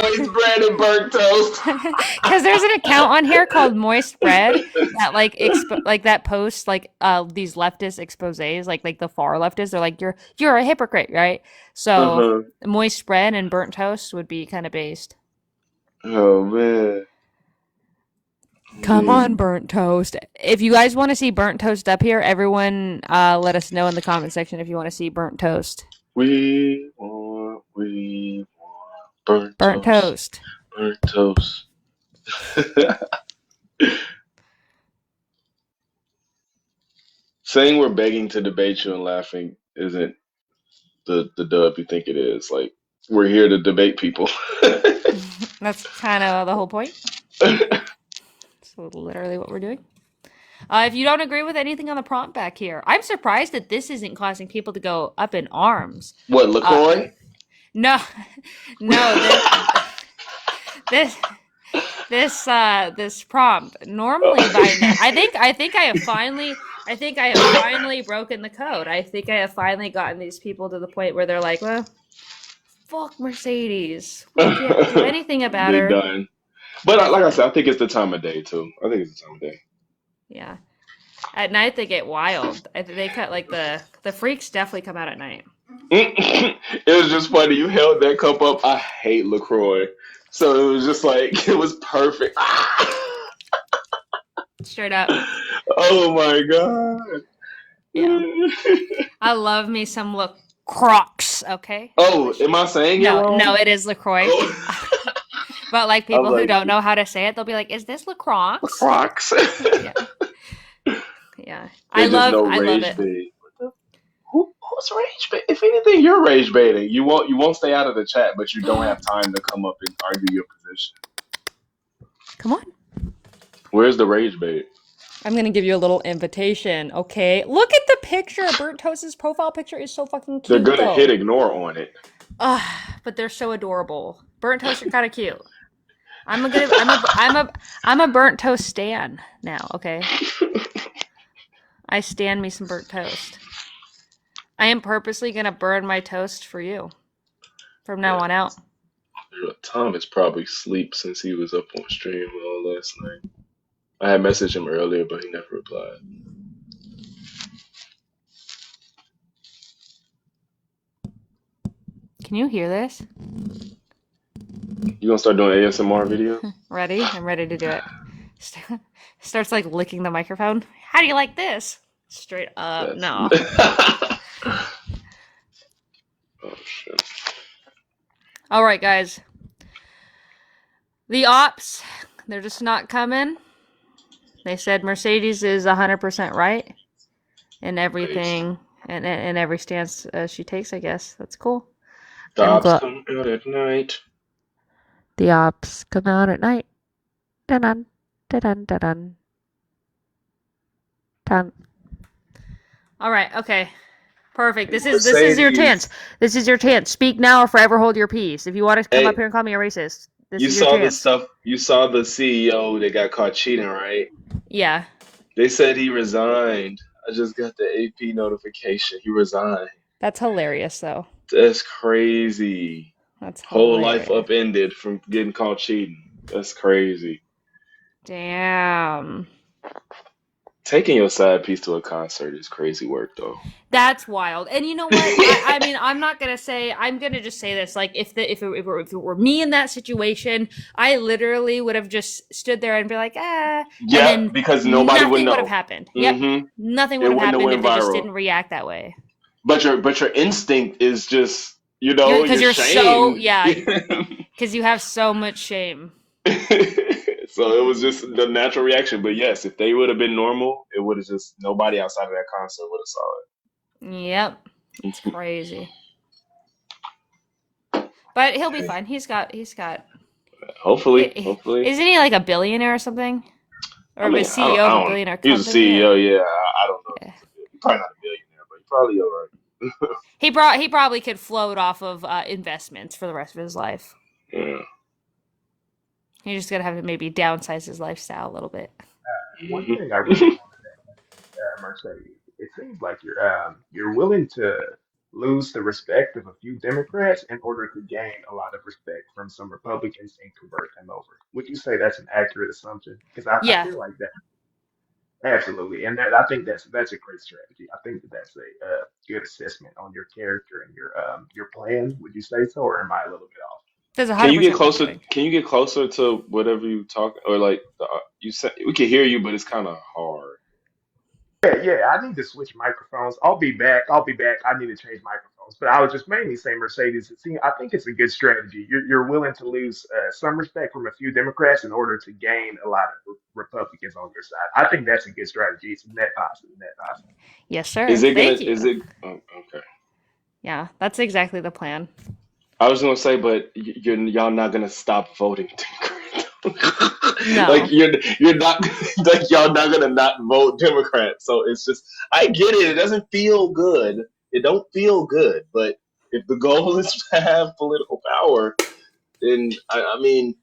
Moist bread and burnt toast. Because there's an account on here called Moist Bread that like that posts like these leftist exposés, like the far leftists. They're like you're a hypocrite, right? So Uh-huh. moist bread and burnt toast would be kind of based. Oh man. Come Indeed. on, burnt toast. If you guys want to see burnt toast up here, everyone let us know in the comment section if you want to see burnt toast. We want burnt Burnt toast. toast. Burnt toast. Saying we're begging to debate you and laughing isn't the dub you think it is. Like we're here to debate people. That's kind of the whole point. So literally what we're doing. If you don't agree with anything on the prompt back here, I'm surprised that this isn't causing people to go up in arms. What, Uh, LaCroix? no, no, this this prompt. Normally by now, I think I have finally broken the code. I think I have finally gotten these people to the point where they're like, well, fuck Mercedes. We can't do anything about They're her. done. But They're like I done. said, I think it's the time of day too. I think it's the time of day. Yeah. At night they get wild. They cut like the freaks definitely come out at night. It was just funny. You held that cup up. I hate LaCroix. So it was just like, it was perfect. Straight up. Oh my God. Yeah. I love me some Crocs, okay? Oh, am I saying it No, no, wrong? it is LaCroix. Oh, But like I was people who like, don't know how to say it, they'll be like, "Is this LaCroix?" Crocs. Yeah, yeah. They just know I love rage it. bait. Who's rage bait? If anything, you're rage baiting. You won't stay out of the chat, but you don't have time to come up and argue your position. Come on. Where's the rage bait? I'm gonna give you a little invitation, okay? Look at the picture. Burnt Toast's profile picture is so fucking They're cute, gonna hit though. ignore on it. But they're so adorable. Burnt Toast, you're kind of cute. I'm a burnt toast stan now. Okay, I stand me some burnt toast. I am purposely gonna burn my toast for you from now Yeah, on out. Thomas probably sleep since he was up on stream all last night. I had messaged him earlier, but he never replied. Can you hear this? You gonna start doing ASMR videos? Ready? I'm ready to do it. Starts like licking the microphone. How do you like this? Straight up, That's no. oh shit. All right, guys. The ops, they're just not coming. They said Mercedes is 100% right in Based. everything and in every stance she takes, I guess. That's cool. I'm Dobbs glad. come out at night. The ops come out at night. Dun dun dun dun dun dun. All right, okay. Perfect. Hey, This is your chance. Mercedes. This is your chance. Speak now or forever hold your peace. If you want to come up Hey, here and call me a racist, this you is your saw the chance. stuff. You saw the CEO that got caught cheating, right? Yeah, They said he resigned. I just got the AP notification. He resigned. that's hilarious though. That's crazy. That's Whole life hilarious. upended from getting caught cheating. That's crazy. Damn. Taking your side piece to a concert is crazy work, though. That's wild. And you know what? I mean, I'm not gonna say. I'm gonna just say this. Like, if it were me in that situation, I literally would have just stood there and be like, ah, and Yeah, then because nobody would nothing would have know. happened. Yep, Hmm. nothing It would have wouldn't have happened if went they just viral. didn't react that way. But your instinct is just You're because you're you're so shamed. yeah, because you have so much shame. So it was just the natural reaction. But yes, if they would have been normal, it would have just nobody outside of that concert would have saw Yep, it's it. crazy. But he'll be fine. He's got. Hopefully, hopefully. Isn't he like a billionaire or something? I Or a mean, CEO of a I don't. billionaire He's a company? CEO. Yeah, I don't know if Yeah. he's probably not a billionaire, but he's probably all right. He probably could float off of investments for the rest of his life. Yeah. He's just gonna have to maybe downsize his lifestyle a little bit. One Hmm. thing I really wanted to Mercedes, it seems like you're willing to. lose the respect of a few Democrats in order to gain a lot of respect from some Republicans and convert them over. Would you say that's an accurate assumption? Because I Yeah, feel like that absolutely, and that I think that's a great strategy. I think that that's a good assessment on your character and your plan. Would you say so, or am I a little bit off? that's Can you get 100% closer? marketing. Can you get closer to whatever you talk or like you said? We can hear you, but it's kind of hard. Yeah, I need to switch microphones. I'll be back. I'll be back. I need to change microphones. But I was just mainly saying Mercedes. I think it's a good strategy. You're willing to lose some respect from a few Democrats in order to gain a lot of Republicans on your side. I think that's a good strategy. It's net positive, net positive. Yes, sir. Is it gonna? Thank you. Is it? Oh, okay. Yeah, that's exactly the plan. I was gonna say, but y'all not gonna stop voting Democrat. Like No. you're not like y'all not gonna not vote Democrat. So it's just I get it. It doesn't feel good. It don't feel good. But if the goal is to have political power, then I mean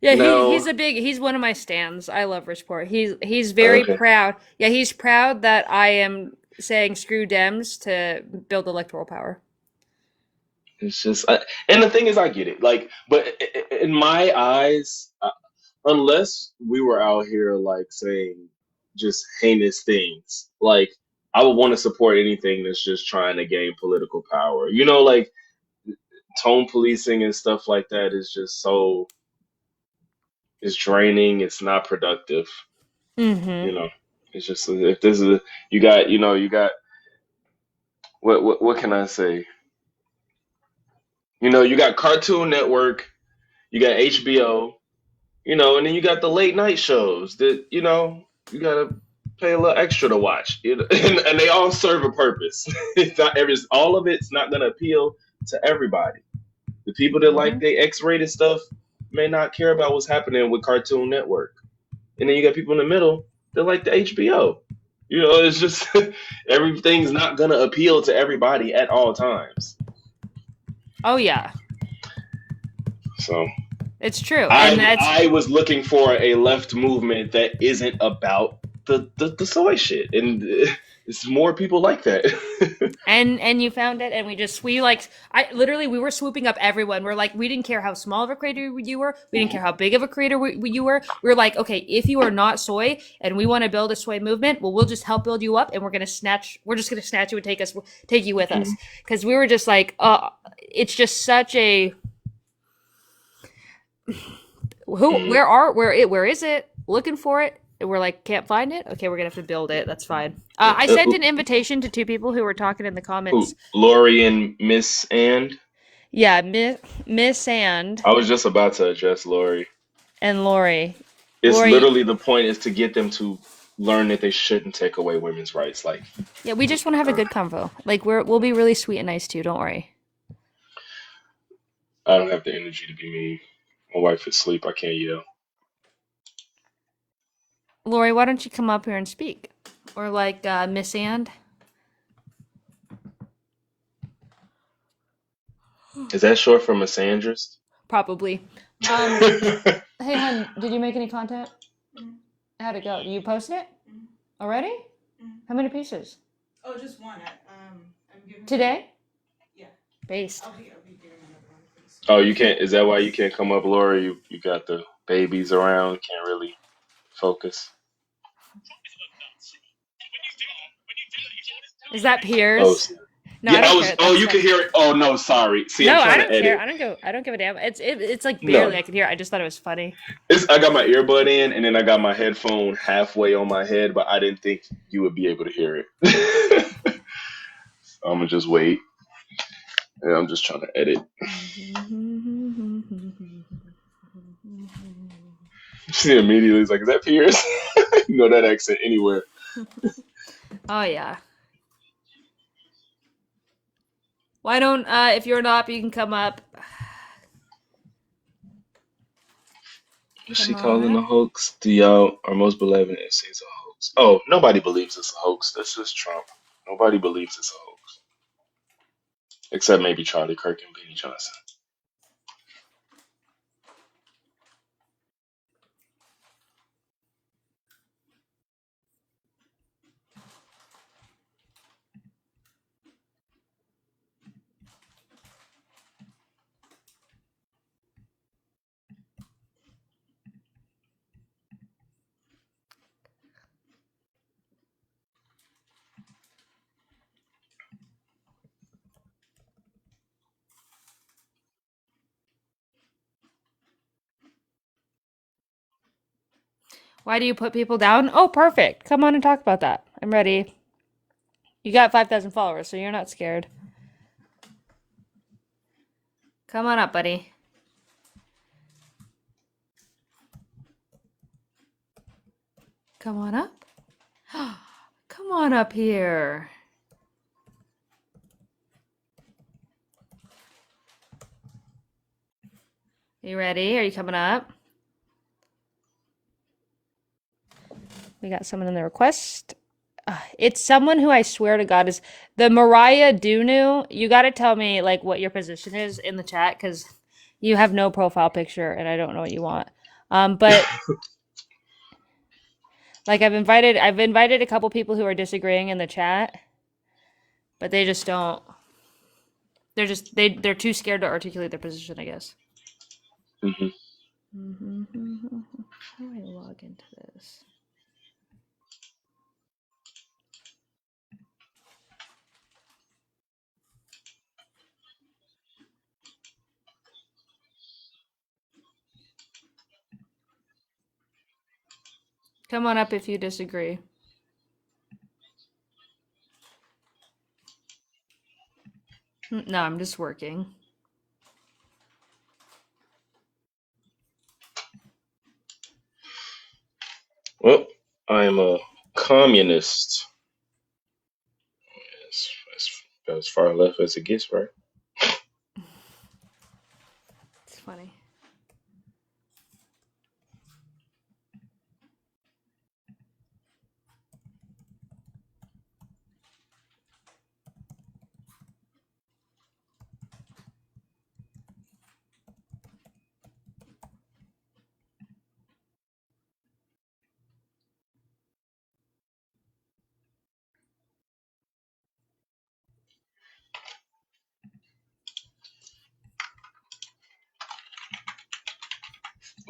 Yeah, he's no. a big he's one of my stands. I love Richport. He's very Okay. proud. Yeah, he's proud that I am saying screw Dems to build electoral power. It's just, and the thing is, I get it. Like, but in my eyes, unless we were out here like saying just heinous things, like I would want to support anything that's just trying to gain political power. You know, like tone policing and stuff like that is just so it's draining. It's not productive. Mm-hmm. You know, it's just if this is you got what can I say? You got Cartoon Network, you got HBO, and then you got the late night shows that you gotta pay a little extra to watch, and they all serve a purpose. It's not all of it's not gonna appeal to everybody. The people that like Mm-hmm. the X-rated stuff may not care about what's happening with Cartoon Network, and then you got people in the middle that like the HBO. It's just everything's not gonna appeal to everybody at all times. Oh yeah, So it's true, and I that's I was looking for a left movement that isn't about the soy shit, and it's more people like that. and you found it, and we like I literally we were swooping up everyone. We're like we didn't care how small of a creator you were, we didn't care how big of a creator you were. We were like, okay, if you are not soy and we want to build a soy movement, well, we'll just help build you up, and we're just gonna snatch you and take you with us because we were just like, it's just such a where is it? Looking for it. And we're like, can't find it. Okay, we're gonna have to build it. That's fine. I sent an invitation to two people who were talking in the Who, comments. Lori and Miss And? Yeah, Miss I was just about to address Lori. and Lori. It's Lori, literally the point is to get them to learn that they shouldn't take away women's rights. Like, yeah, we just want to have a uh, good convo. Like we'll be really sweet and nice too. Don't worry. I don't have the energy to be mean. My wife is asleep. I can't yell. Lori, why don't you come up here and speak? Or like Miss And? Is that short for misandrist? Probably. Hey, hun, did you make any content? How'd it go? You posted it already? How many pieces? Oh, just one. I'm giving Today? Yeah, Based. I'll be giving another one pretty soon. Oh, you can't. Is that why you can't come up, Lori? You got the babies around. Can't really focus. Is that Oh, Piers? No, I yeah. I don't was. care. Oh, That's you fine. can hear it. Oh no, sorry. See, I'm No, I trying to don't care. edit. I don't give a damn. It's like No, barely I can hear. I just thought it was funny. I got my earbud in, and then I got my headphone halfway on my head, but I didn't think you would be able to hear it. I'm gonna just wait. Yeah, I'm just trying to edit. She immediately is like, "Is that Pierce?" You know that accent anywhere. Oh yeah. Why don't if you're not, you can come up. What's she Come on calling a up. hoax? The our most beloved MC is a hoax. Oh, nobody believes it's a hoax. That's just Trump. Nobody believes it's a hoax, except maybe Charlie Kirk and Benny Johnson. Why do you put people down? Oh, perfect. Come on and talk about that. I'm ready. You got 5,000 followers, so you're not scared. Come on up, buddy. Come on up. Come on up here. You ready? Are you coming up? We got someone in the request. It's someone who I swear to God is the Mariah Dunu. You got to tell me like what your position is in the chat because you have no profile picture and I don't know what you want. But like I've invited a couple people who are disagreeing in the chat, but they just don't. They're too scared to articulate their position, I guess. Hmm. How do I log into this? Come on up if you disagree. No, I'm just working. Well, I am a communist. As far left as it gets, right? It's funny.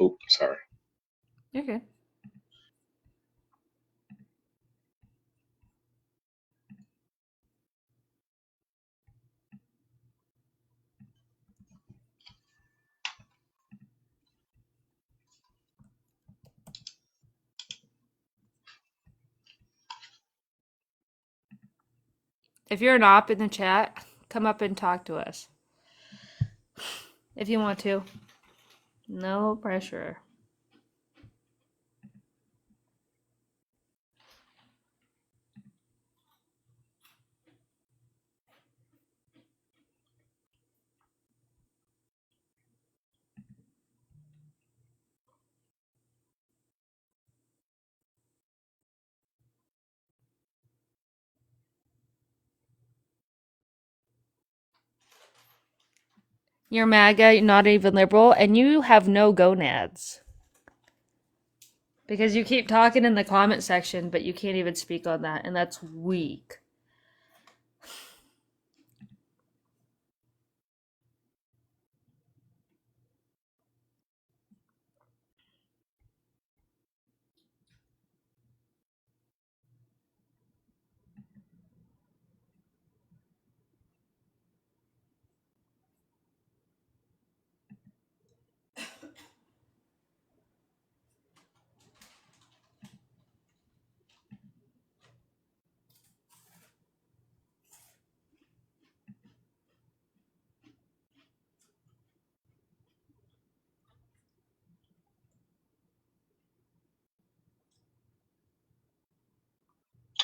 Oh, sorry. You're good. If you're an op in the chat, come up and talk to us. If you want to. No pressure. You're MAGA, you're not even liberal, and you have no gonads. Because you keep talking in the comment section, but you can't even speak on that, and that's weak.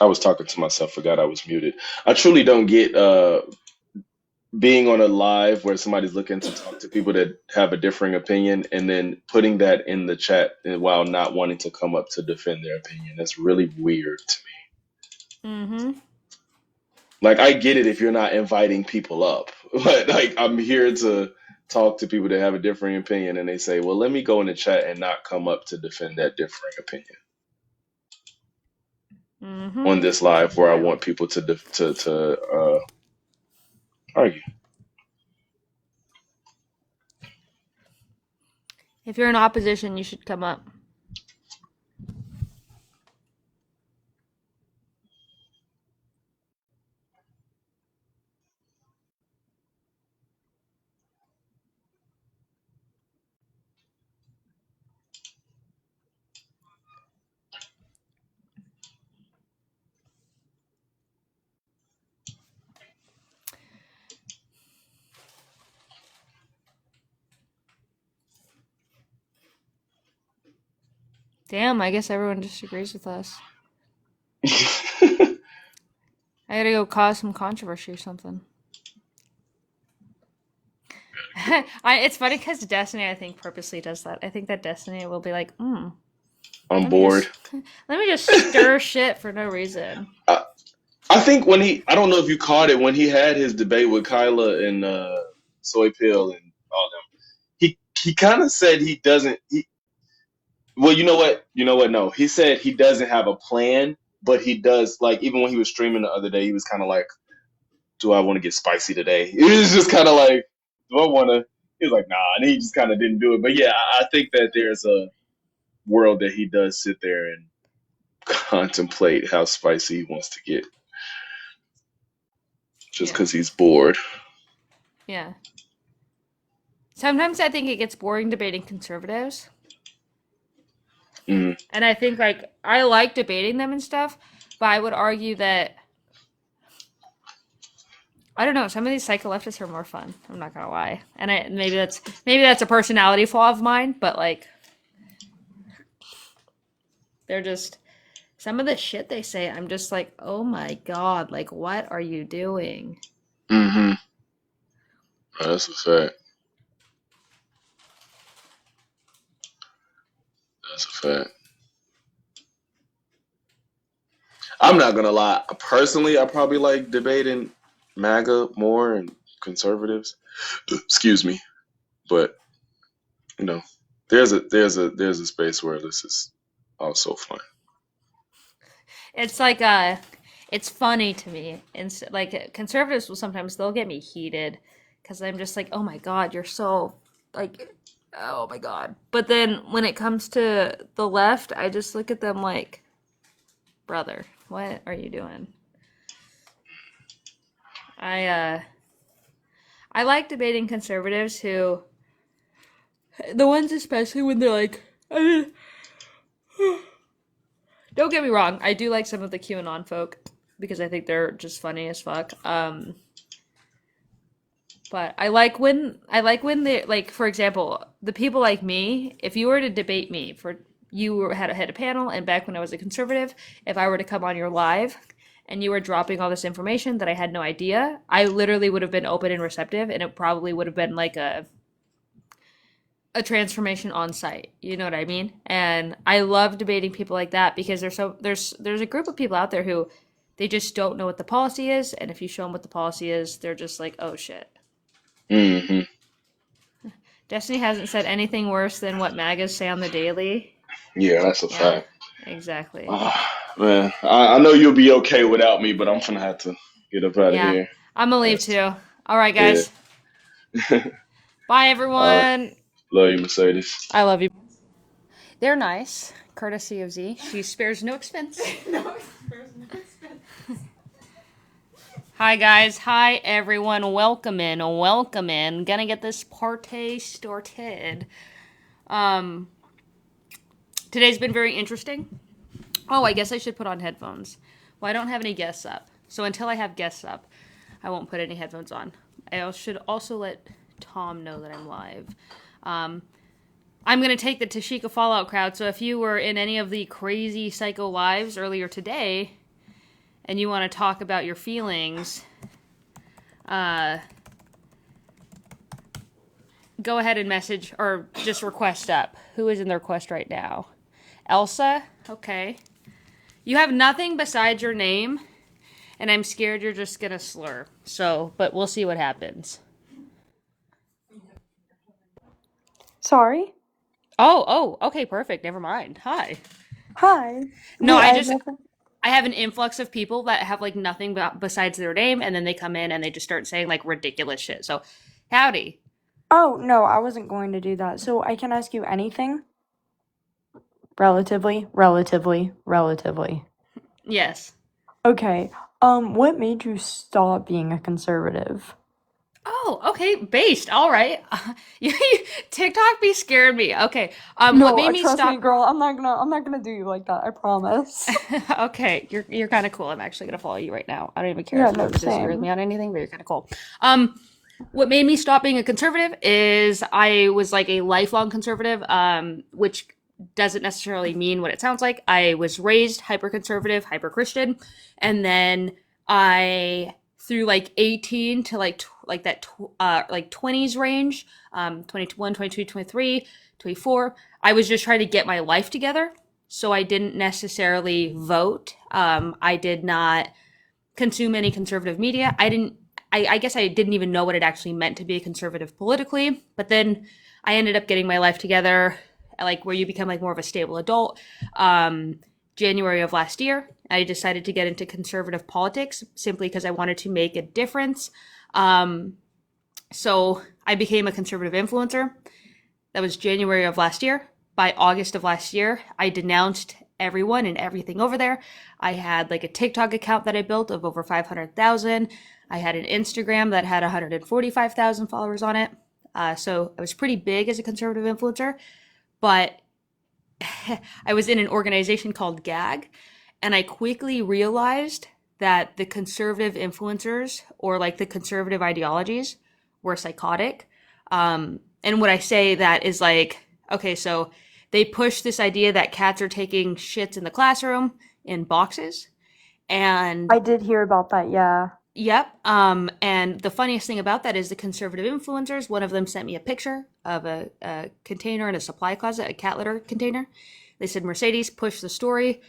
I was talking to myself, forgot I was muted. I truly don't get being on a live where somebody's looking to talk to people that have a differing opinion and then putting that in the chat while not wanting to come up to defend their opinion. That's really weird to me. Mm-hmm. Like, I get it if you're not inviting people up, but like, I'm here to talk to people that have a differing opinion and they say, well, let me go in the chat and not come up to defend that differing opinion Mm-hmm. on this That's live where I wild. want people to argue. If you're in opposition, you should come up. Damn, I guess everyone disagrees with us. I gotta go cause some controversy or something. It's funny because Destiny, I think, purposely does that. I think that Destiny will be like, I'm let me bored. just stir shit for no reason. I think I don't know if you caught it when he had his debate with Kyla and Soy Pill and all them. He kind of said he doesn't. Well, you know what? No, he said he doesn't have a plan, but he does. Like even when he was streaming the other day, he was kind of like, "Do I want to get spicy today?" It was just kind of like, "Do I want to?" He was like, "Nah," and he just kind of didn't do it. But yeah, I think that there's a world that he does sit there and contemplate how spicy he wants to get, just because he's bored. Yeah. Sometimes I think it gets boring debating conservatives. Mm. And I think, like, I like debating them and stuff, but I would argue that, I don't know, some of these psycho leftists are more fun. I'm not gonna lie. And maybe that's a personality flaw of mine, but, like, they're just, some of the shit they say, I'm just like, oh my god, like, what are you doing? Mm-hmm. That's a fact. That's a fact. I'm not gonna lie. Personally, I probably like debating MAGA more and conservatives. Excuse me, but you know, there's a space where this is also fun. It's like, it's funny to me. And like, conservatives will sometimes, they'll get me heated because I'm just like, oh my god, you're so, like, oh my god. But then when it comes to the left, I just look at them like, brother, what are you doing? I like debating conservatives who, the ones especially when they're like, don't get me wrong, I do like some of the QAnon folk because I think they're just funny as fuck. But I like when they, like, for example, the people like me, if you were to debate me for, had a panel, and back when I was a conservative, if I were to come on your live and you were dropping all this information that I had no idea, I literally would have been open and receptive, and it probably would have been like a transformation on site. You know what I mean? And I love debating people like that because there's a group of people out there who they just don't know what the policy is, and if you show them what the policy is, they're just like, oh shit. Mm-hmm. Destiny hasn't said anything worse than what MAGAs say on the daily. Yeah, that's a fact. Exactly. Man, I know you'll be okay without me, but I'm gonna have to get up out of here. I'm gonna leave too. All right, guys. Yeah. Bye, everyone. Right. Love you, Mercedes. I love you. They're nice, courtesy of Z. She spares no expense. No, there's no expense. Hi, guys. Hi, everyone. Welcome in. Welcome in. Gonna get this party started. Today's been very interesting. Oh, I guess I should put on headphones. Well, I don't have any guests up. So until I have guests up, I won't put any headphones on. I should also let Tom know that I'm live. I'm going to take the Tashika Fallout crowd. So if you were in any of the crazy psycho lives earlier today and you want to talk about your feelings, go ahead and message or just request up. Who is in the request right now? Elsa? Okay. You have nothing besides your name, and I'm scared you're just going to slur. So, but we'll see what happens. Sorry? Oh, okay, perfect. Never mind. Hi. Hi. No, Wait, I have an influx of people that have like nothing besides their name, and then they come in and they just start saying like ridiculous shit. So, howdy. Oh, no, I wasn't going to do that. So I can ask you anything? Relatively. Yes. Okay. What made you stop being a conservative? Oh, okay, based. All right. TikTok be scared me. Okay. No, What made me trust stop? me, girl. I'm not gonna do you like that. I promise. Okay, you're kind of cool. I'm actually gonna follow you right now. I don't even care Yeah, if you no, disagree with same. me on anything, but you're kind of cool. What made me stop being a conservative is I was like a lifelong conservative, which doesn't necessarily mean what it sounds like. I was raised hyper conservative, hyper Christian, and then I through like 18 to like that like 20s range, 21, 22, 23, 24, I was just trying to get my life together. So I didn't necessarily vote. I did not consume any conservative media. I guess I didn't even know what it actually meant to be a conservative politically. But then I ended up getting my life together, like where you become like more of a stable adult. January of last year, I decided to get into conservative politics simply because I wanted to make a difference. So I became a conservative influencer. That was January of last year. By August of last year, I denounced everyone and everything over there. I had like a TikTok account that I built of over 500,000. I had an Instagram that had 145,000 followers on it. So I was pretty big as a conservative influencer, but I was in an organization called GAG, and I quickly realized that the conservative influencers or like the conservative ideologies were psychotic. And what I say that is like, okay, so they push this idea that cats are taking shits in the classroom in boxes. And I did hear about that, yeah. yep. And the funniest thing about that is the conservative influencers, one of them sent me a picture of a container in a supply closet, a cat litter container. They said, Mercedes pushed the story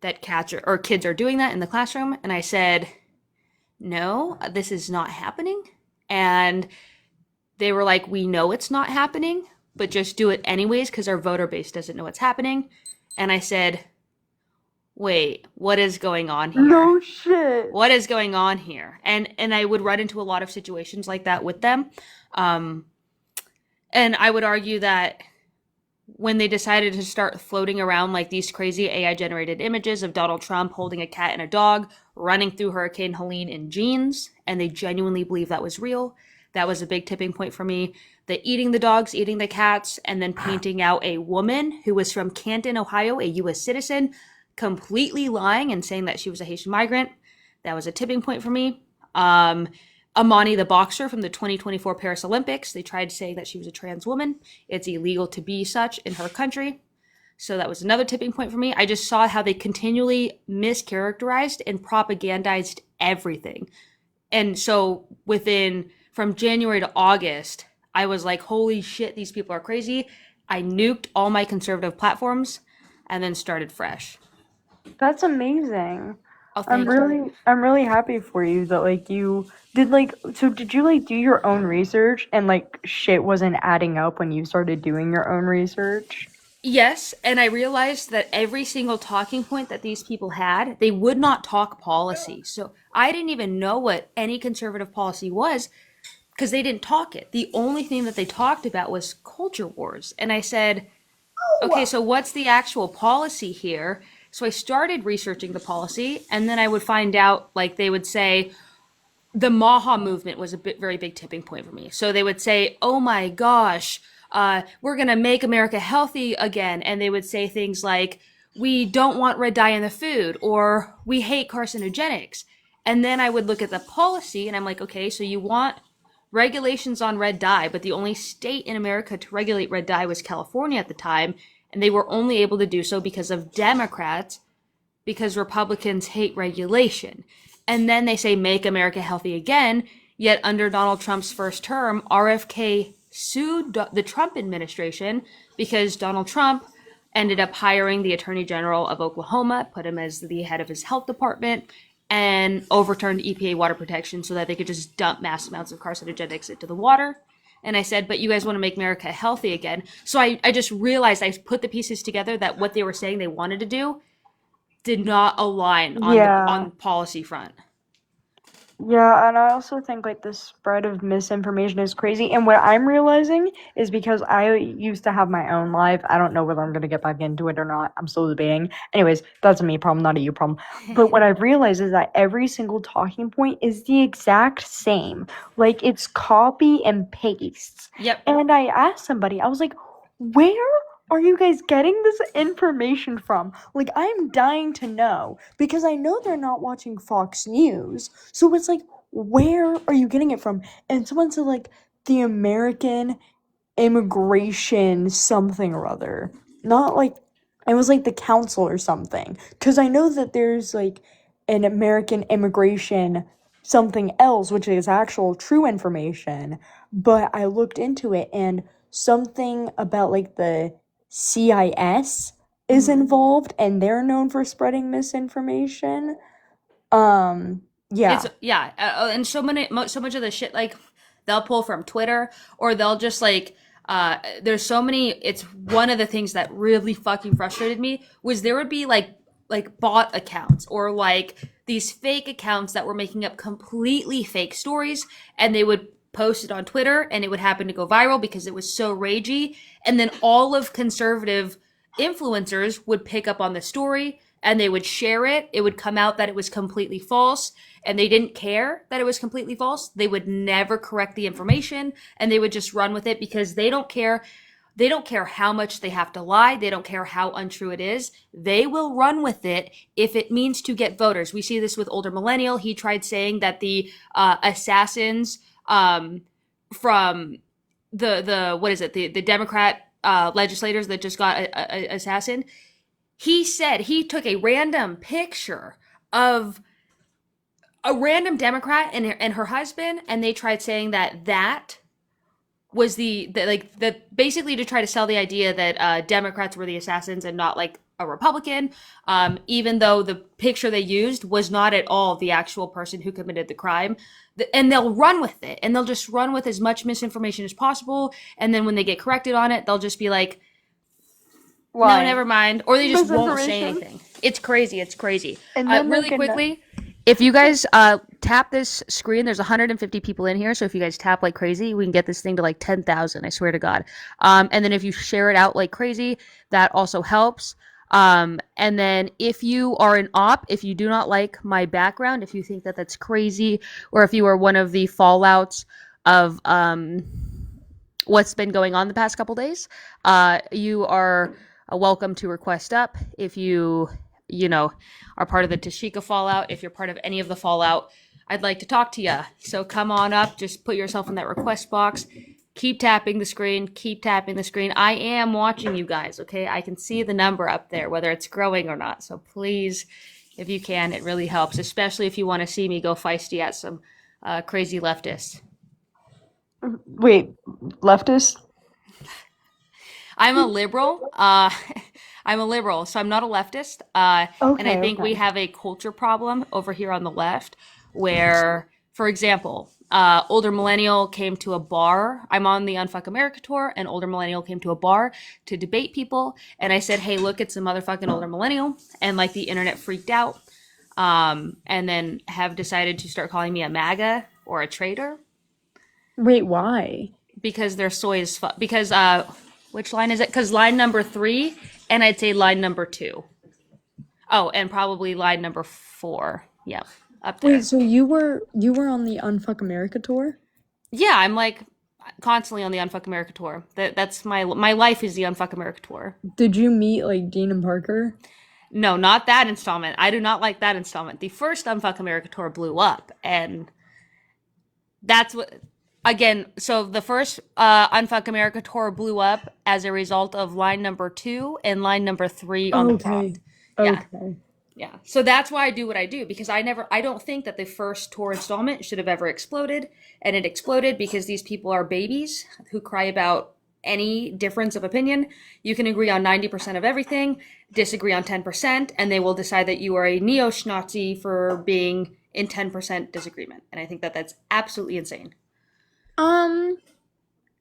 that cats or kids are doing that in the classroom. And I said, no, this is not happening. And they were like, we know it's not happening, but just do it anyways because our voter base doesn't know what's happening. And I said, wait, what is going on here? No shit. What is going on here? And I would run into a lot of situations like that with them. And I would argue that when they decided to start floating around like these crazy AI generated images of Donald Trump holding a cat and a dog running through Hurricane Helene in jeans, and they genuinely believe that was real, that was a big tipping point for me. The eating the dogs, eating the cats, and then painting out a woman who was from Canton, Ohio, a U.S. citizen, completely lying and saying that she was a Haitian migrant. That was a tipping point for me. Amani the boxer from the 2024 Paris Olympics, they tried saying that she was a trans woman. It's illegal to be such in her country. So that was another tipping point for me. I just saw how they continually mischaracterized and propagandized everything. And so from January to August, I was like, holy shit, these people are crazy. I nuked all my conservative platforms and then started fresh. That's amazing. Oh, thank you. I'm really happy for you that like you did like so did you like do your own research and like shit wasn't adding up when you started doing your own research? Yes, and I realized that every single talking point that these people had, they would not talk policy. So I didn't even know what any conservative policy was because they didn't talk it. The only thing that they talked about was culture wars. And I said, okay, so what's the actual policy here? So I started researching the policy, and then I would find out, like, they would say, the Maha movement was a very big tipping point for me. So they would say, oh my gosh, we're going to make America healthy again. And they would say things like, we don't want red dye in the food, or we hate carcinogenics. And then I would look at the policy, and I'm like, okay, so you want regulations on red dye, but the only state in America to regulate red dye was California at the time, and they were only able to do so because of Democrats, because Republicans hate regulation. And then they say, make America healthy again, yet under Donald Trump's first term, RFK sued the Trump administration because Donald Trump ended up hiring the Attorney General of Oklahoma, put him as the head of his health department, and overturned EPA water protection so that they could just dump mass amounts of carcinogenics into the water. And I said, but you guys want to make America healthy again. So I just realized, I put the pieces together that what they were saying they wanted to do did not align on the policy front. Yeah, and I also think like the spread of misinformation is crazy. And what I'm realizing is because I used to have my own life. I don't know whether I'm gonna get back into it or not. I'm still debating. Anyways, that's a me problem, not a you problem. But what I've realized is that every single talking point is the exact same. Like it's copy and paste. Yep. And I asked somebody, I was like, where are you guys getting this information from? Like, I'm dying to know because I know they're not watching Fox News. So it's like, where are you getting it from? And someone said, like, the American immigration something or other. not like it was like the council or something. Because I know that there's like an American immigration something else, which is actual true information. But I looked into it and something about like the CIS is Mhm. involved and they're known for spreading misinformation. Um, It's yeah. yeah, and so much of the shit like they'll pull from Twitter or they'll just like there's so many. It's one of the things that really fucking frustrated me was there would be like bot accounts or like these fake accounts that were making up completely fake stories and they would post it on Twitter and it would happen to go viral because it was so ragey and then all of conservative influencers would pick up on the story and they would share it. It would come out that it was completely false and they didn't care that it was completely false. They would never correct the information and they would just run with it because they don't care. They don't care how much they have to lie. They don't care how untrue it is. They will run with it if it means to get voters. We see this with older millennial. He tried saying that the assassins from the what is it the Democrat legislators that just got assassin. He said he took a random picture of a random Democrat and her husband, and they tried saying that that was the like the basically to try to sell the idea that Democrats were the assassins and not like a Republican, even though the picture they used was not at all the actual person who committed the crime. And they'll run with it, and they'll just run with as much misinformation as possible. And then when they get corrected on it, they'll just be like, no, Lying. never mind. Or they just won't say Misinformation. anything. It's crazy. It's crazy. And then they Really can quickly, if you guys tap this screen, there's 150 people in here. So if you guys tap like crazy, we can get this thing to like 10,000. I swear to God. And then if you share it out like crazy, that also helps. And then if you are an op, if you do not like my background, if you think that that's crazy, or if you are one of the fallouts of what's been going on the past couple days, you are welcome to request up. If you know, are part of the Tashika fallout, if you're part of any of the fallout, I'd like to talk to you. So come on up, just put yourself in that request box. Keep tapping the screen, keep tapping the screen. I am watching you guys, okay? I can see the number up there, whether it's growing or not. So please, if you can, it really helps, especially if you want to see me go feisty at some crazy leftists. wait, leftist? I'm a liberal. I'm a liberal, so I'm not a leftist. And I Okay, think we okay. have a culture problem over here on the left where, for example, older millennial came to a bar. I'm on the Unfuck America tour, and older millennial came to a bar to debate people. And I said, hey, look, it's a motherfucking older millennial. And like the internet freaked out and then have decided to start calling me a MAGA or a traitor Wait, why? because their soy is because which line is it? Because line number 3, and I'd say line number 2. Oh, and probably line number 4. Yeah, up Wait, there. so you were on the Unfuck America tour? Yeah, I'm like constantly on the Unfuck America tour. That's my life is the Unfuck America tour. Did you meet like Dean and Parker? No, not that installment. I do not like that installment. The first Unfuck America tour blew up, and that's what again. So the first Unfuck America tour blew up as a result of line number 2 and line number 3 on the Okay. prompt. Yeah, Okay. yeah. So that's why I do what I do because I don't think that the first tour installment should have ever exploded. And it exploded because these people are babies who cry about any difference of opinion. You can agree on 90% of everything, disagree on 10%, and they will decide that you are a neo-Nazi for being in 10% disagreement. And I think that that's absolutely insane. Um,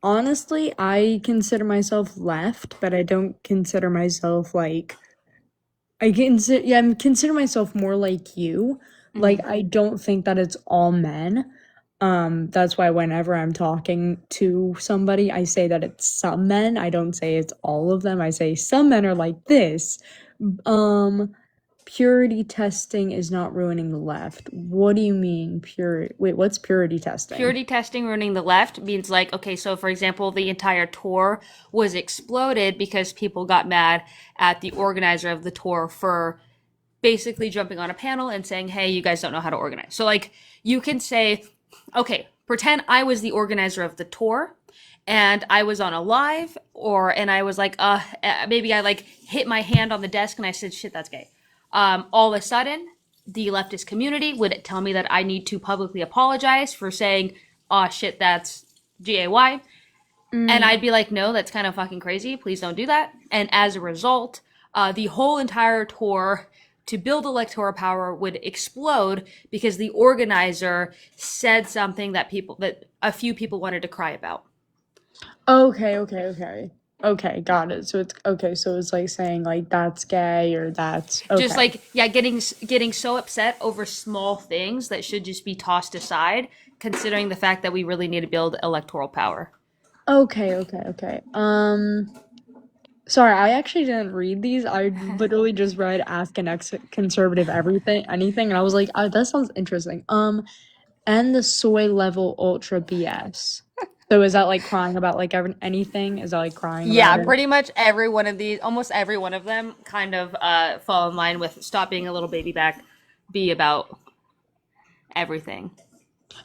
honestly, I consider myself left, but I don't consider myself like I consider myself more like you. Like Hmm. I don't think that it's all men. That's why whenever I'm talking to somebody, I say that it's some men. I don't say it's all of them. I say some men are like this. Um, Purity testing is not ruining the left. What do you mean purity? Wait, what's purity testing? Purity testing ruining the left means like, okay, so for example, the entire tour was exploded because people got mad at the organizer of the tour for basically jumping on a panel and saying, hey, you guys don't know how to organize. So, like, you can say, okay, pretend I was the organizer of the tour and I was on a live, and I was like, maybe I like hit my hand on the desk and I said, shit, that's gay. All of a sudden, the leftist community would tell me that I need to publicly apologize for saying, oh shit, that's gay. And I'd be like, no, that's kind of fucking crazy. Please don't do that. And as a result, the whole entire tour to build electoral power would explode because the organizer said something that a few people wanted to cry about. Okay, got it. So it's okay. So it's like saying like that's gay or that's okay. Just like, yeah, getting so upset over small things that should just be tossed aside, considering the fact that we really need to build electoral power. Okay. Sorry, I actually didn't read these. I literally just read Ask an Ex-Conservative anything, and I was like, oh, that sounds interesting. And the soy level ultra BS. So is that like crying about like anything? Is that like crying Yeah, about it? pretty much every one of these, almost every one of them, kind of fall in line with stop being a little baby back, be about everything.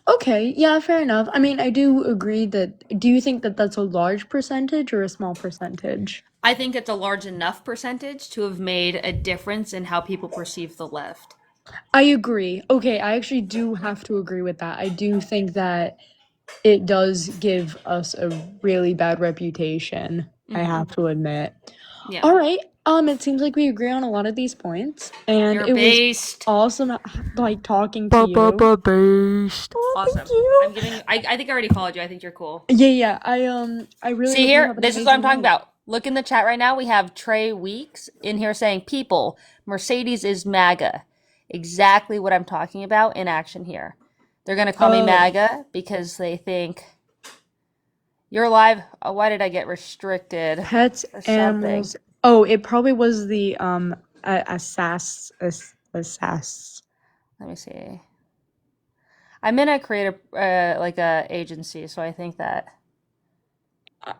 Okay, yeah, fair enough. I mean, I do agree that. Do you think that that's a large percentage or a small percentage? I think it's a large enough percentage to have made a difference in how people perceive the left. I agree. Okay, I actually do have to agree with that. I do think that it does give us a really bad reputation. I have to admit. Yeah. All right. It seems like we agree on a lot of these points, and You're it was based. awesome, like talking to you. Awesome. Thank you. I'm giving. I think I already followed you. I think you're cool. Yeah. I really See hope you here, have an this is what I'm amazing talking night. about. Look in the chat right now. We have Trey Weeks in here saying, "People, Mercedes is MAGA." Exactly what I'm talking about in action here. They're gonna call me Oh. MAGA because they think you're live. Oh, why did I get restricted? Pets, Or something. animals. Oh, it probably was the assas. Let me see. I'm in a creative like a agency, so I think that.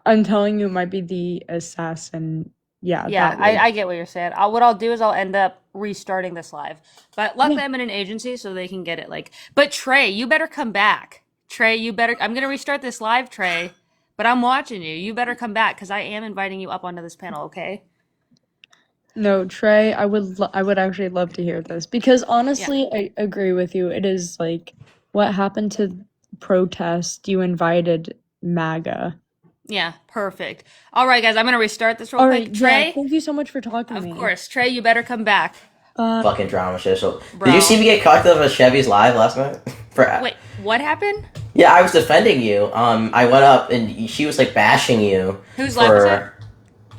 I'm telling you, it might be the assassin. Yeah, Yeah, that word. I get what you're saying. What I'll do is I'll end up restarting this live. But luckily I'm in an agency so they can get it like. But Trey, you better come back. Trey, you better. I'm gonna restart this live, Trey. But I'm watching you. You better come back because I am inviting you up onto this panel. Okay. No, Trey, I would actually love to hear this because honestly, I agree with you. It is like what happened to protest? You invited MAGA. Yeah, perfect. All right, guys, I'm gonna restart this real All quick. right, Trey, yeah, thank you so much for talking to of me. course, Trey, you better come back. Fucking drama shit. So, Bro. did you see me get cocked up at Chevy's live last night? Wait, what happened? Yeah, I was defending you. I went up and she was like bashing you. Whose live was it?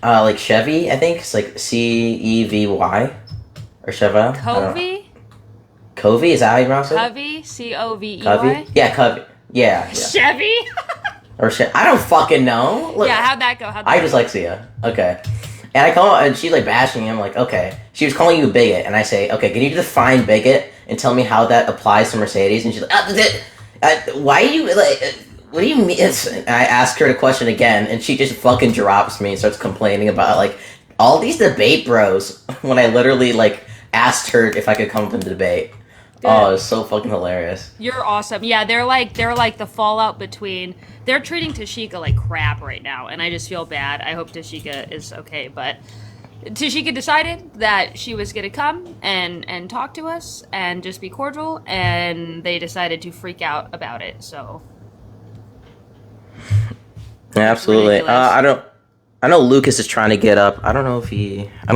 Like Chevy, I think it's like Cevy or Cheva. Covey? Covey, is that how you pronounce it? Covey? Covey? Covey? Yeah, Covey. Yeah. Chevy? Or I don't fucking know. Look, Yeah, how'd that go? I dyslexia. Okay. And I call and she's like bashing me. I'm like, okay. She was calling you a bigot, and I say, okay, can you define bigot and tell me how that applies to Mercedes? And she's like, why do you like? What do you mean? And I ask her the question again, and she just fucking drops me and starts complaining about like all these debate bros when I literally like asked her if I could come to the debate. Good. Oh, it's so fucking hilarious. You're awesome. Yeah, they're like the fallout between. They're treating Tashika like crap right now, and I just feel bad. I hope Tashika is okay, but Tashika decided that she was gonna come and talk to us and just be cordial, and they decided to freak out about it. So. Yeah, absolutely. Ridiculous. I know Lucas is trying to get up. I don't know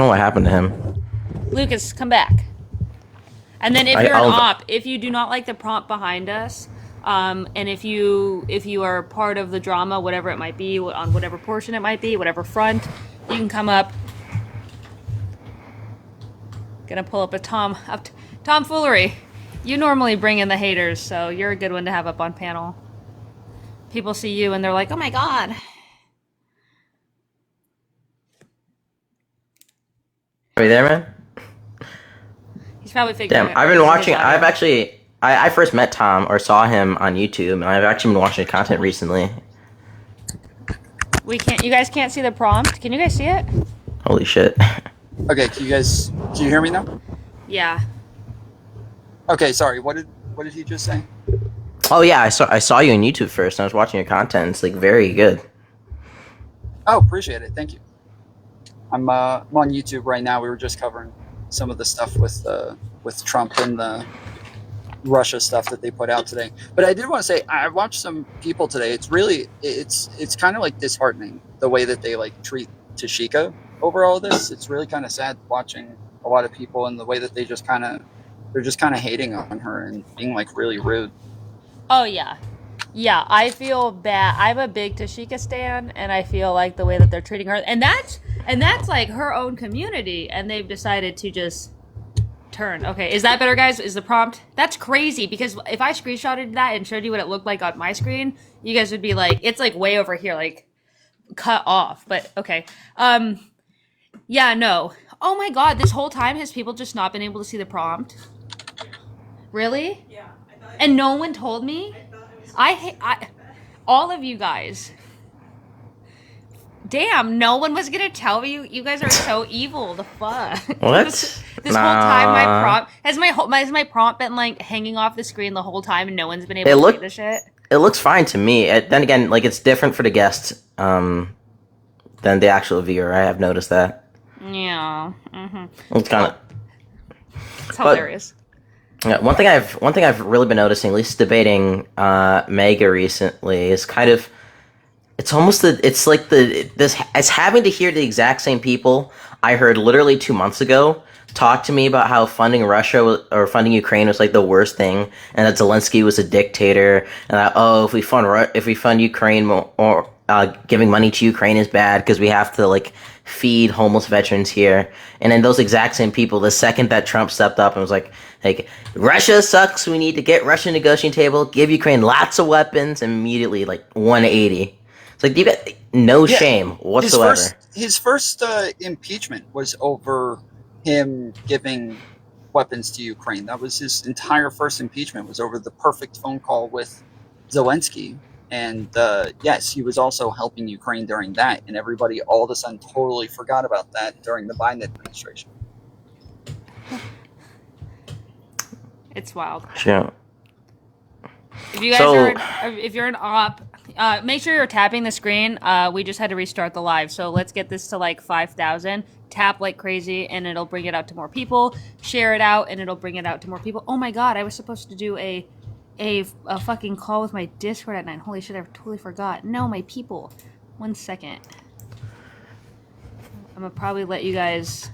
what happened to him. Lucas, come back. And then if you're an op, if you do not like the prompt behind us, and if you are part of the drama, whatever it might be, on whatever portion it might be, whatever front, you can come up. Gonna pull up tomfoolery. You normally bring in the haters, so you're a good one to have up on panel. People see you and they're like, "Oh my god." Are you there, man? He's probably figuring Damn, I've been watching. I first met Tom or saw him on YouTube, and I've actually been watching his content recently. You guys can't see the prompt. Can you guys see it? Holy shit. Okay, can you hear me now? Yeah. Okay, sorry. What did he just say? Oh yeah, I saw you on YouTube first, and I was watching your content. It's like very good. Oh, appreciate it. Thank you. I'm on YouTube right now. We were just covering some of the stuff with Trump and the Russia stuff that they put out today. But I did want to say I watched some people today. It's kind of like disheartening the way that they like treat Tashika over all this. It's really kind of sad watching a lot of people and the way that they're just kind of hating on her and being like really rude. Oh yeah. Yeah, I feel bad. I'm a big Tashika stan, and I feel like the way that they're treating her, and that's like her own community, and they've decided to just turn. Okay, is that better, guys? Is the prompt? That's crazy because if I screenshotted that and showed you what it looked like on my screen, you guys would be like, it's like way over here, like cut off. But okay, yeah, no. Oh my god, this whole time has people just not been able to see the prompt? Really? Yeah, I thought. And no one told me. I thought it was. I all of you guys. Damn, no one was gonna tell me. You guys are so evil. The fuck. What? this whole time, my prompt has my prompt been like hanging off the screen the whole time, and no one's been able to see the shit. It looks fine to me. Then again, like it's different for the guest than the actual viewer. I have noticed that. Yeah. Mm-hmm. It's kind of. It's hilarious. Yeah, one thing I've really been noticing, at least debating Mega recently, is kind of it's having to hear the exact same people I heard literally 2 months ago talk to me about how funding Russia or funding Ukraine was like the worst thing, and that Zelensky was a dictator, and that if we fund Ukraine or giving money to Ukraine is bad because we have to like feed homeless veterans here. And then those exact same people, the second that Trump stepped up and was like Russia sucks, we need to get Russia negotiating table, give Ukraine lots of weapons, and immediately like 180. It's like you got no shame whatsoever. His first impeachment was over him giving weapons to Ukraine. That was his entire first impeachment, was over the perfect phone call with Zelensky. And yes, he was also helping Ukraine during that, and everybody all of a sudden totally forgot about that during the Biden administration. It's wild. Yeah. If you guys if you're an op, make sure you're tapping the screen. We just had to restart the live, so let's get this to like 5,000. Tap like crazy, and it'll bring it out to more people. Share it out, and it'll bring it out to more people. Oh my god, I was supposed to do a fucking call with my Discord at 9. Holy shit, I totally forgot. No, my people. 1 second. I'm gonna probably let you guys,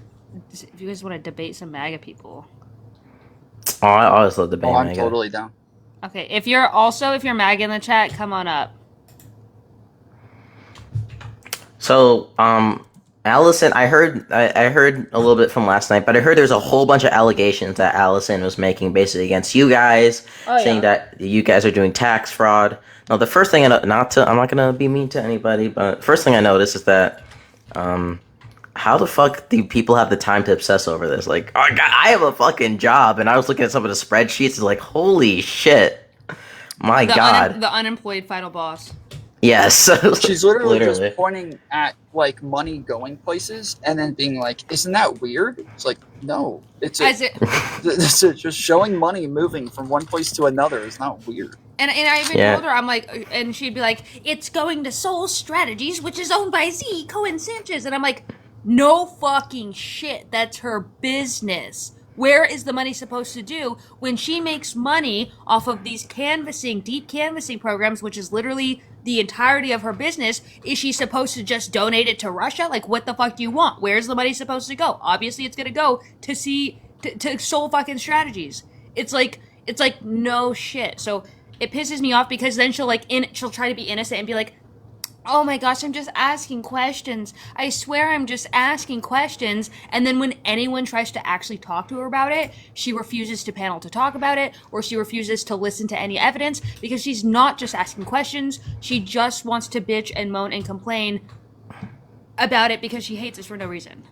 if you guys want to debate some MAGA people. Oh, I always love debating I'm MAGA. totally down. Okay, if you're MAGA in the chat, come on up. So, Allison, I heard a little bit from last night, but I heard there's a whole bunch of allegations that Allison was making basically against you guys, saying that you guys are doing tax fraud. Now, the first thing I'm not gonna be mean to anybody, but first thing I noticed is that, how the fuck do people have the time to obsess over this? Like, oh god, I have a fucking job, and I was looking at some of the spreadsheets, it's like, holy shit, my god. The unemployed final boss. Yes. She's literally just pointing at like money going places and then being like, "Isn't that weird?" It's like, no, it's just showing money moving from one place to another is not weird. And I even told her, I'm like, and she'd be like, "It's going to Soul Strategies, which is owned by Z Cohen Sanchez," and I'm like, no fucking shit. That's her business. Where is the money supposed to do when she makes money off of these deep canvassing programs, which is literally the entirety of her business? Is she supposed to just donate it to Russia? Like, what the fuck do you want? Where's the money supposed to go? Obviously, it's gonna go to Soul fucking Strategies. It's like no shit. So it pisses me off because then she'll try to be innocent and be like, "Oh my gosh, I'm just asking questions. I swear I'm just asking questions." And then when anyone tries to actually talk to her about it, she refuses to panel to talk about it, or she refuses to listen to any evidence because she's not just asking questions. She just wants to bitch and moan and complain about it because she hates us for no reason.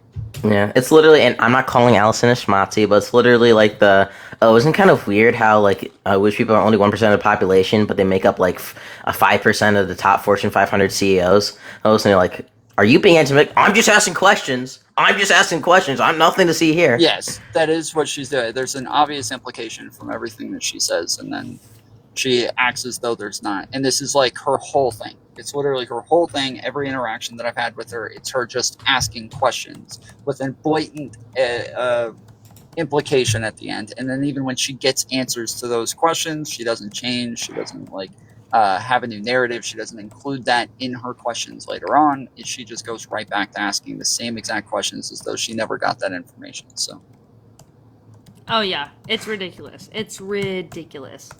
Yeah, it's literally, and I'm not calling Allison a schmatzy, but it's literally like isn't it kind of weird how like Wish people are only 1% of the population, but they make up like 5% of the top Fortune 500 CEOs. I was like, are you being intimate? I'm just asking questions. I'm nothing to see here. Yes, that is what she's doing. There's an obvious implication from everything that she says, and then She acts as though there's not. And this is like her whole thing. It's literally her whole thing. Every interaction that I've had with her, it's her just asking questions with a blatant implication at the end. And then even when she gets answers to those questions, she doesn't change. She doesn't have a new narrative. She doesn't include that in her questions later on. She just goes right back to asking the same exact questions as though she never got that information. So, Oh yeah, it's ridiculous. It's ridiculous.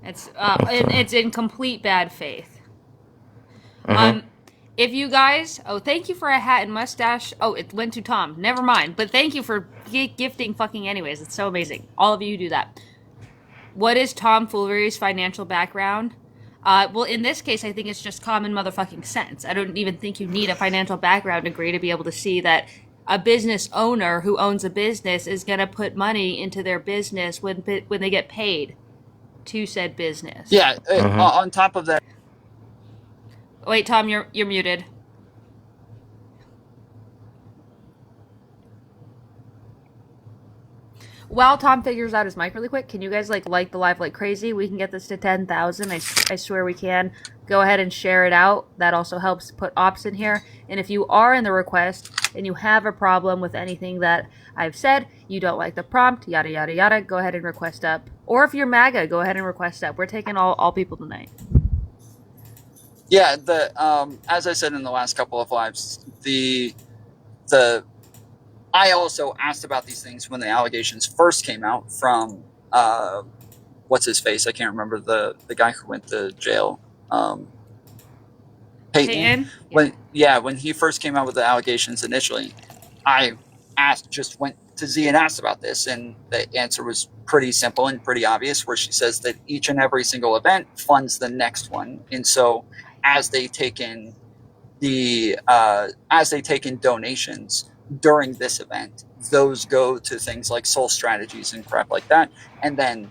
It's in complete bad faith. If you guys, thank you for a hat and mustache. Oh, it went to Tom. Never mind. But thank you for gifting fucking anyways. It's so amazing. All of you do that. What is Tom Foolery's financial background? Well, in this case, I think it's just common motherfucking sense. I don't even think you need a financial background degree to be able to see that a business owner who owns a business is going to put money into their business when they get paid to said business. yeah, on top of that, Wait, Tom, you're muted. While Tom figures out his mic really quick, can you guys like the live like crazy? We can get this to 10,000. I swear we can. Go ahead and share it out. That also helps put ops in here. And if you are in the request and you have a problem with anything that I've said, you don't like the prompt, yada yada yada, go ahead and request up. Or if you're MAGA, go ahead and request up. We're taking all people tonight. yeah, as I said in the last couple of lives, I also asked about these things when the allegations first came out from what's his face? I can't remember the guy who went to jail. Peyton. When he first came out with the allegations initially, I went to Z and asked about this, and the answer was pretty simple and pretty obvious, where she says that each and every single event funds the next one, and so as they take in donations during this event, those go to things like soul strategies and crap like that, and then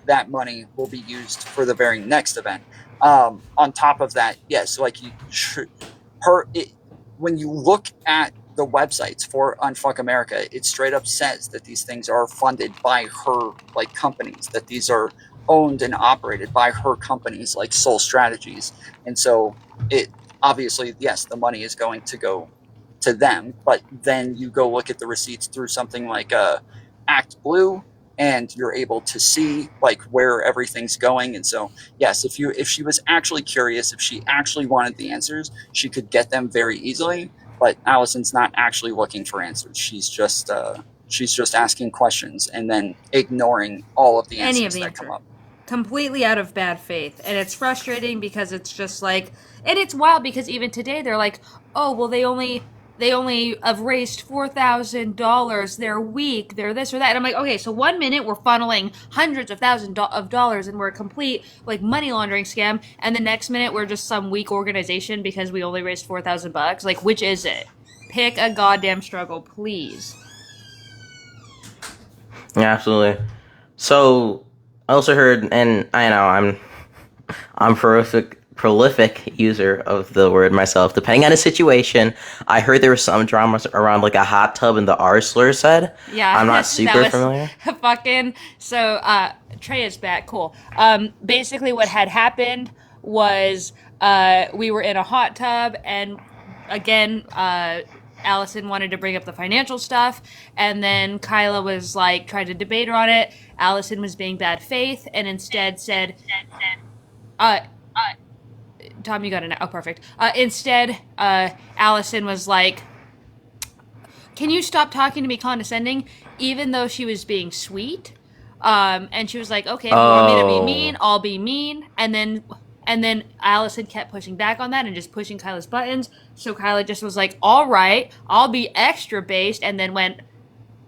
that money will be used for the very next event. On top of that, yes, like when you look at the websites for Unfuck America, it straight up says that these things are funded by her like companies, that these are owned and operated by her companies like Soul Strategies, and so it obviously, yes, the money is going to go to them, but then you go look at the receipts through something like Act Blue, and you're able to see like where everything's going. And so yes, if she was actually curious, if she actually wanted the answers, she could get them very easily. But Allison's not actually looking for answers. She's just asking questions and then ignoring all of the answers that come up. Completely out of bad faith. And it's frustrating because it's just like, and it's wild because even today they're like, oh, well, they only have raised $4,000. They're weak. They're this or that. And I'm like, okay, so 1 minute we're funneling hundreds of thousands of dollars and we're a complete like money laundering scam, and the next minute we're just some weak organization because we only raised $4,000. Like, which is it? Pick a goddamn struggle, please. Yeah, absolutely. So I also heard, and I know I'm prolific user of the word myself. Depending on the situation, I heard there was some drama around like a hot tub in the R slur said. Yeah, I'm not super familiar. Fucking so Trey is back. Cool. Basically, what had happened was we were in a hot tub, and again, Allison wanted to bring up the financial stuff, and then Kyla was like trying to debate her on it. Allison was being bad faith, and instead said, Tom, you got it now. Oh, perfect. Instead, Allison was like, can you stop talking to me condescending? Even though she was being sweet. And she was like, okay, if you want me to be mean, I'll be mean. And then Allison kept pushing back on that and just pushing Kyla's buttons. So Kyla just was like, all right, I'll be extra based. And then went,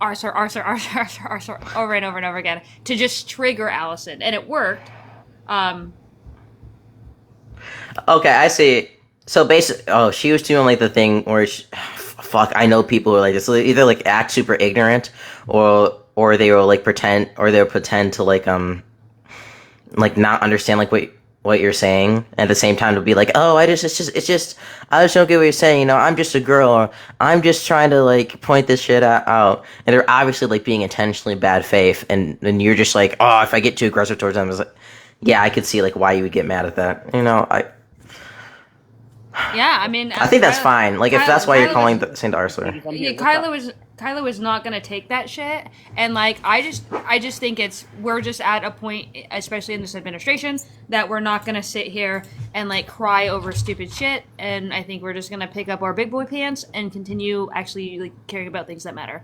Arthur, over and over and over again to just trigger Allison. And it worked. Okay, I see. So basically, she was doing like the thing where fuck, I know people who are like this. Either like act super ignorant, or they will like pretend, or they'll pretend to like not understand like what you're saying, and at the same time to be like, oh, I just I just don't get what you're saying. You know, I'm just a girl, or I'm just trying to like point this shit out, and they're obviously like being intentionally bad faith, and you're just like, oh, if I get too aggressive towards them, it's like, yeah, I could see like why you would get mad at that. You know, Yeah, I mean, I think that's fine. Like if that's why you're calling Saint Arsler. Yeah, Kyla was not gonna take that shit, and like I just think we're just at a point, especially in this administration, that we're not gonna sit here and like cry over stupid shit, and I think we're just gonna pick up our big boy pants and continue actually like caring about things that matter.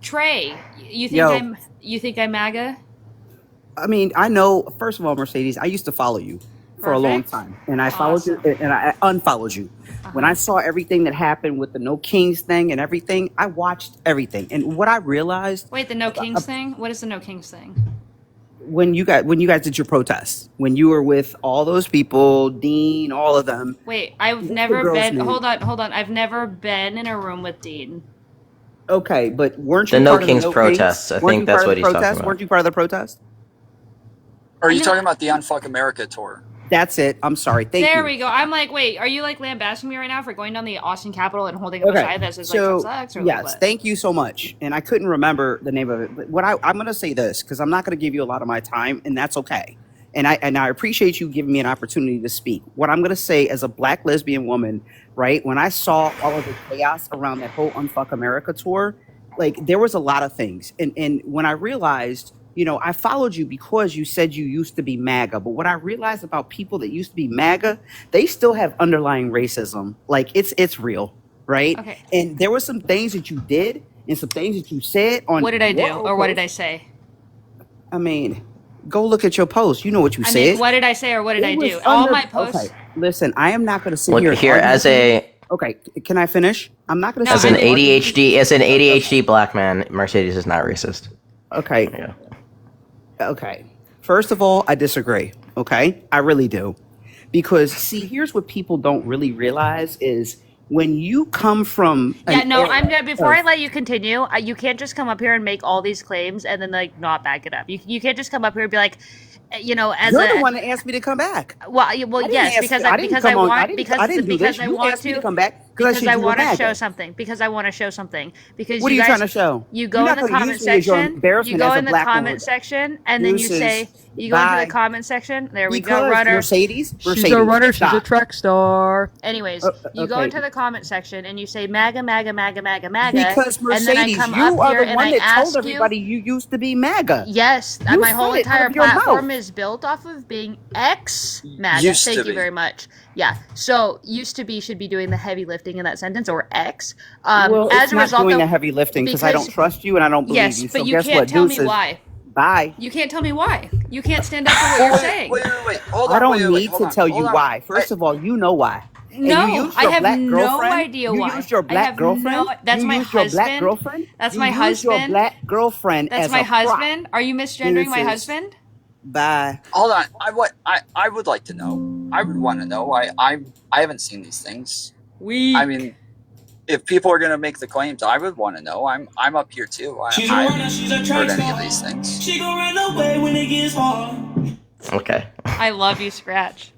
Trey, you think I'm MAGA? I mean, I know. First of all, Mercedes, I used to follow you for a long Perfect. time, and I followed you, and I unfollowed you. When I saw everything that happened with the No Kings thing and everything, I watched everything, and what I realized Wait, the No Kings thing? What is the No Kings thing? when you guys did your protest, when you were with all those people, Dean, all of them. Wait, I've What's the never girl's been. name? Hold on. I've never been in a room with Dean. Okay, but weren't you The No part of Kings the No protests. Kings? I Weren't think you that's part of what the he's talking protest? about. Weren't you part of the protest? Are you No. talking about the Unfuck America tour? That's it. I'm sorry. Thank you. There we go. I'm like, wait, are you like lambasting me right now for going down the Austin Capitol and holding up a Okay, sign that says like so Trump sucks or yes, what? thank you so much. And I couldn't remember the name of it, but I'm going to say this because I'm not going to give you a lot of my time, and that's okay. And I appreciate you giving me an opportunity to speak. What I'm going to say as a Black lesbian woman, right? When I saw all of the chaos around that whole Unfuck America tour, like there was a lot of things, and when I realized. You know, I followed you because you said you used to be MAGA. But what I realized about people that used to be MAGA, they still have underlying racism. Like it's real, right? Okay. And there were some things that you did and some things that you said on. What did I do? your Or what did I post. say? I mean, go look at your post. You know what you I said. mean, what did I say or what did It I was do? All under- my posts. Okay, listen, I am not going to sit Look here. and here argue as with you. a Okay, can I finish? I'm not going to No, as sit an here and argue with you. ADHD black man, Mercedes is not racist. Okay. Yeah. Okay. First of all, I disagree. Okay. I really do. Because, see, here's what people don't really realize is when you come from. Yeah, an no, era before I of- let you continue, you can't just come up here and make all these claims and then like not back it up. You can't just come up here and be like, you know, as You're a the one that asked me to come back. well, I didn't yes, ask- because I I didn't because come I on- want I didn't- because I didn't do because this. I You want asked me to to come back because I because said I you were want to MAGA. show something because I want to show something because What are you you guys trying to show? you You're go in not the gonna comment use me as your section you embarrassment go as a in the black comment woman. section and then you Deuces. say you go into Bye. the comment section. There we Because go, runner. Mercedes. She's a runner. She's a stop. track star. Anyways, you go okay. into the comment section and you say MAGA, MAGA, MAGA, MAGA, MAGA, Because and then I Mercedes, come you up are here the and one I that ask told everybody you used to be MAGA. Yes, You my whole said it out entire of your platform mouth. is built off of being ex-MAGA. Used Thank to you be. very much. Yeah, so used to be should be doing the heavy lifting in that sentence, or ex. Well, As it's a not result doing of the heavy lifting because I don't because- trust you and I don't believe yes, you. but So you guess can't what? tell me Deuces. why. Bye. You can't tell me why. You can't stand up for what you're saying. Wait. Hold on. I don't wait, need hold to on, tell hold you on. why. First of all, you know why. And No, you used I your have black no girlfriend. idea you why. used your I black have girlfriend. that's you my used your black husband. girlfriend. That's you my used husband. your black girlfriend That's as my a prop. husband. Are you misgendering my Deuces. husband? Bye. Hold on. I would like to know. I would want to know. I haven't seen these things. I mean, if people are gonna make the claims, I would want to know. I'm up here too. I haven't heard any of these things. She gon' run away when it gets hard. Okay. I love you, Scratch.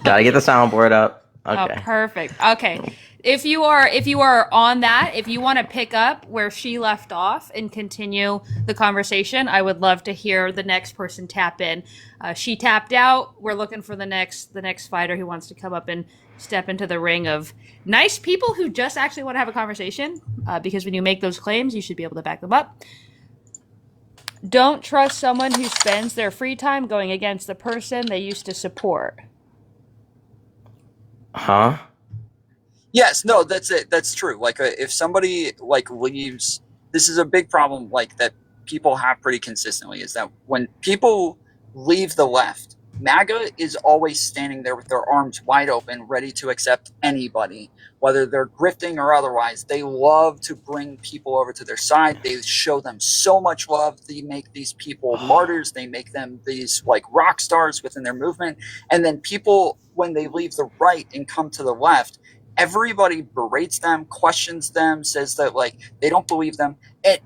Gotta get the soundboard up. Okay. Oh, perfect. Okay. If you are on that, if you want to pick up where she left off and continue the conversation, I would love to hear the next person tap in. She tapped out. We're looking for the next fighter who wants to come up and step into the ring of nice people who just actually want to have a conversation. Because when you make those claims, you should be able to back them up. Don't trust someone who spends their free time going against the person they used to support. Huh? Yes, no, that's it. That's true. Like, if somebody like leaves, this is a big problem. Like that people have pretty consistently is that when people leave the left, MAGA is always standing there with their arms wide open, ready to accept anybody, whether they're grifting or otherwise. They love to bring people over to their side. They show them so much love. They make these people martyrs. They make them these like rock stars within their movement. And then people, when they leave the right and come to the left, everybody berates them, questions them, says that like they don't believe them.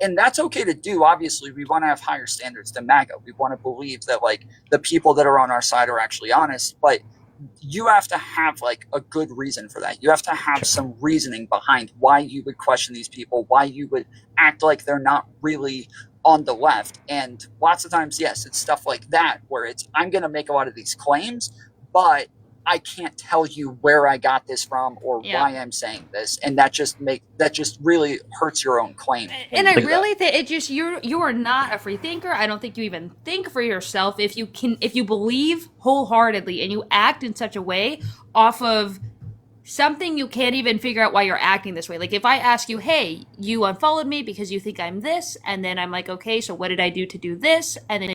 And that's okay to do. Obviously, we want to have higher standards than MAGA. We want to believe that like the people that are on our side are actually honest, but you have to have like a good reason for that. You have to have some reasoning behind why you would question these people, why you would act like they're not really on the left. And lots of times, yes, it's stuff like that where it's, I'm going to make a lot of these claims, but I can't tell you where I got this from or why I'm saying this, and that just really hurts your own claim. And I really think it just you are not a free thinker. I don't think you even think for yourself if you believe wholeheartedly and you act in such a way off of something you can't even figure out why you're acting this way. Like if I ask you, hey, you unfollowed me because you think I'm this, and then I'm like, okay, so what did I do to do this? And then